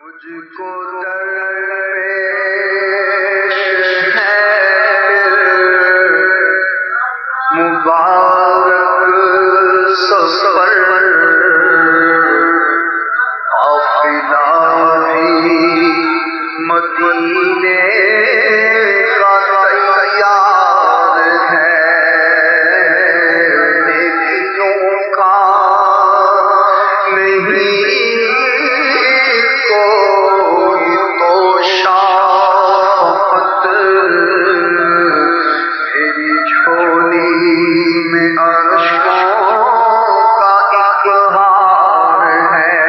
مجھ کو درپیش ہے مبارک سفر قافلہ بھی مدینے کا تیار ہے، نیکیوں کا نہیں کوئی تو شافت، میری جھولی میں عرشوں کا ایک ہار ہے،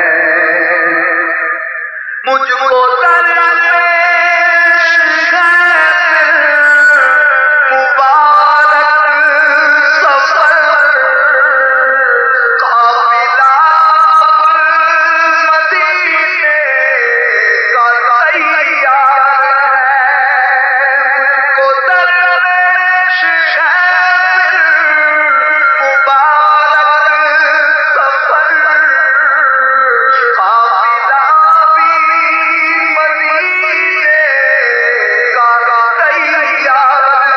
مجھ کو درپیش ہے مبارک سفر قافلہ مدینے کا تیار ہے، مجھ کو درپیش ہے مبارک سفر قافلہ بھی مدینے کا تیار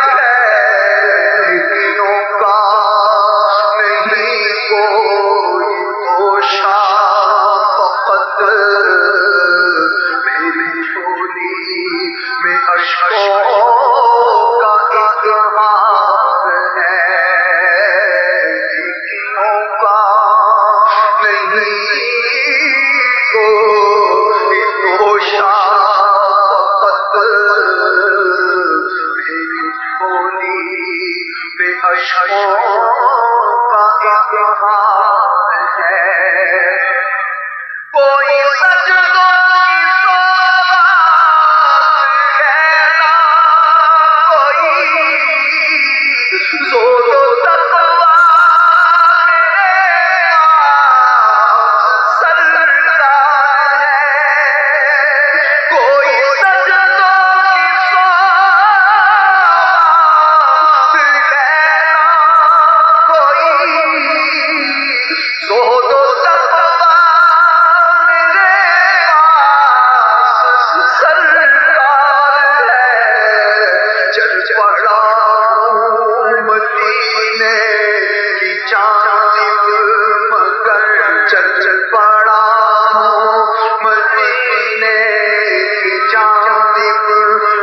ہے، لیکنوں کا نہیں کوئی تو شافقت، میری جھولی میں اشکوں کا ایک ہار ہے، لیکنوں کا نہیں کوئی تو شافقت، میری جھولی میں اشکوں کا ایک ہار ہے، کوئی سجدوں کی سوغات ہے نہ کوئی زور و تقویٰ میرے پاس سرکار ہے، کوئی سجدوں کی سوغات ہے نہ کوئی زور و تقویٰ میرے پاس سرکار ہے، چل پڑا ہوں مدینے کی جانب مگر چل پڑا ہوں مدینے کی جانب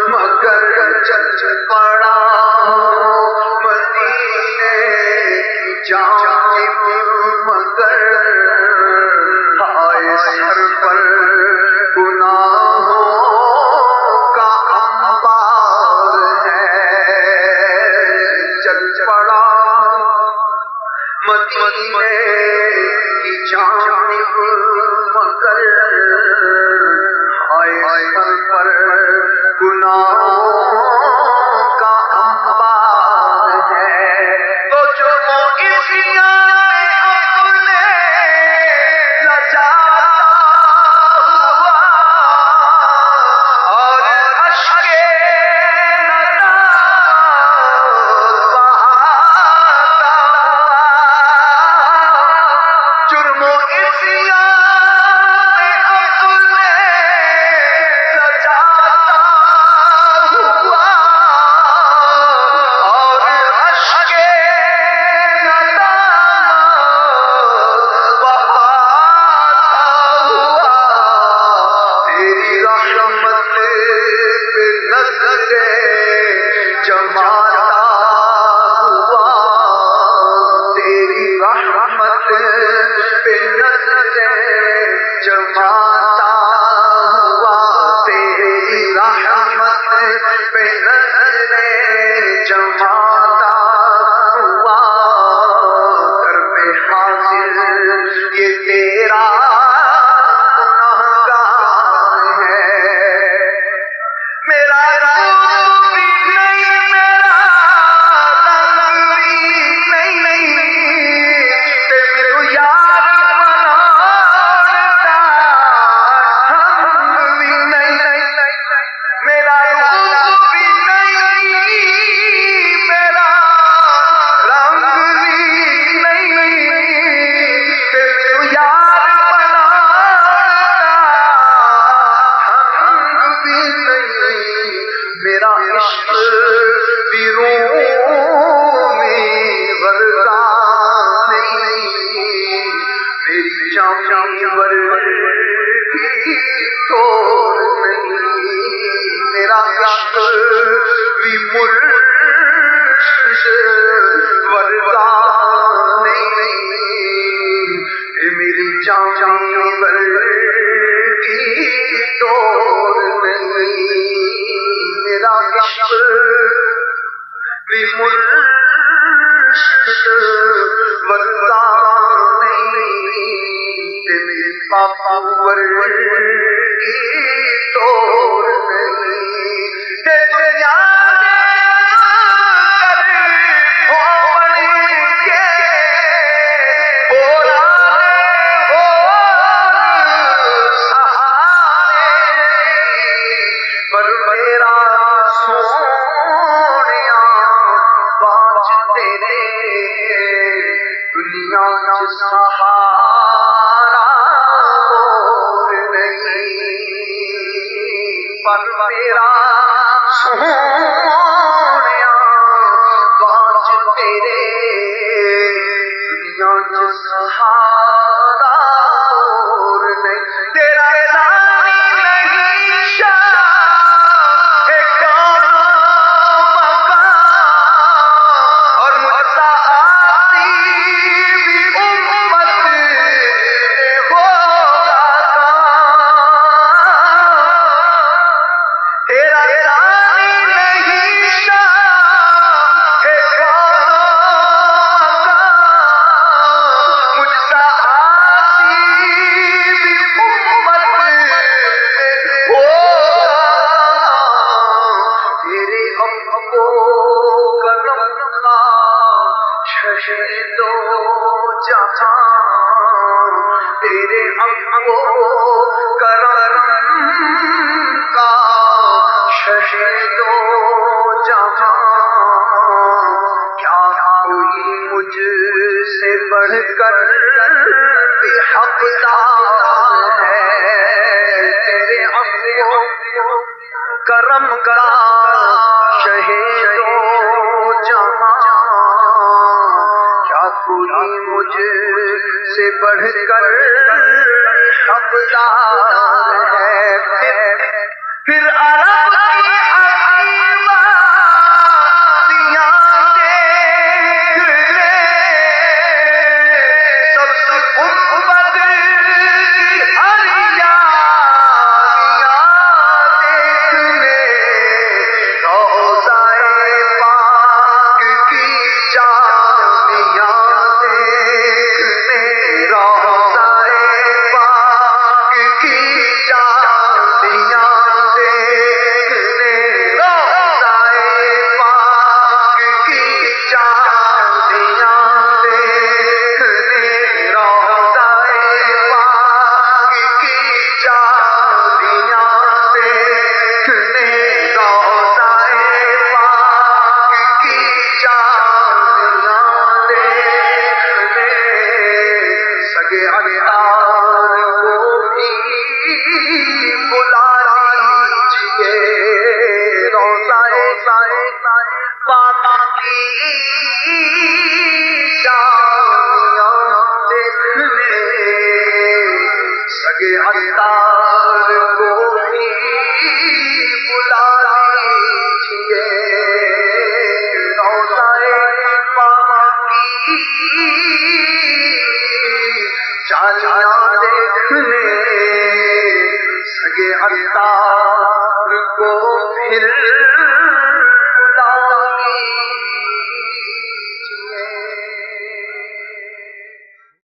مگر چل پڑا ہوں مدینے کی جانب مگر ہائے سر پر گناہوں کا انبار ہے، چل پڑا مدینے کی جانب مگر ہائے سر پر گناہوں کا انبار ہے، تو جو عصیاں میں اپنے لجاتا ہوا اور اشک ندامت بہاتا ہوا، جرم و عصیاں میں اپنے لجاتا ہوا اور اشک ندامت بہاتا ہوا، تیری رحمت پہ نظریں جماتا ہوا، تیری رحمت پہ نظریں جماتا ہوا، تیری رحمت پہ نظریں جماتا ہوا، در پہ حاضر یہ تیرا گناہگار ہے، میرا روپ بھی نہیں میرا رنگ بھی نہیں، تے میرے یار بناتا کی توڑ نہیں کہ دنیا سہارا اور نہیں پر میرا سونیا باج تیرے دنیا چ سہارا اور نہیں تیرا ثانی نہیں شاہ ہے کون مقام اور مجھ سا دو جہاں تیرے ابو کرم کا شہید و جہاں کیا کوئی مجھ سے بڑھ کر بھی حقدار ہے تیرے ابو کرم کا شہید و جہاں کوئی مجھ سے بڑھ کر حقدار ہے پھر عرب کی حسین وادیاں دیکھ لے سب سے امت کی ہریالیاں دیکھ لے روضہ پاک کی چاندیاں سگے عطار کو بھی بلا لیجیے روضہ پاک کی چالیاں دیکھنے سگے عطار کو پھر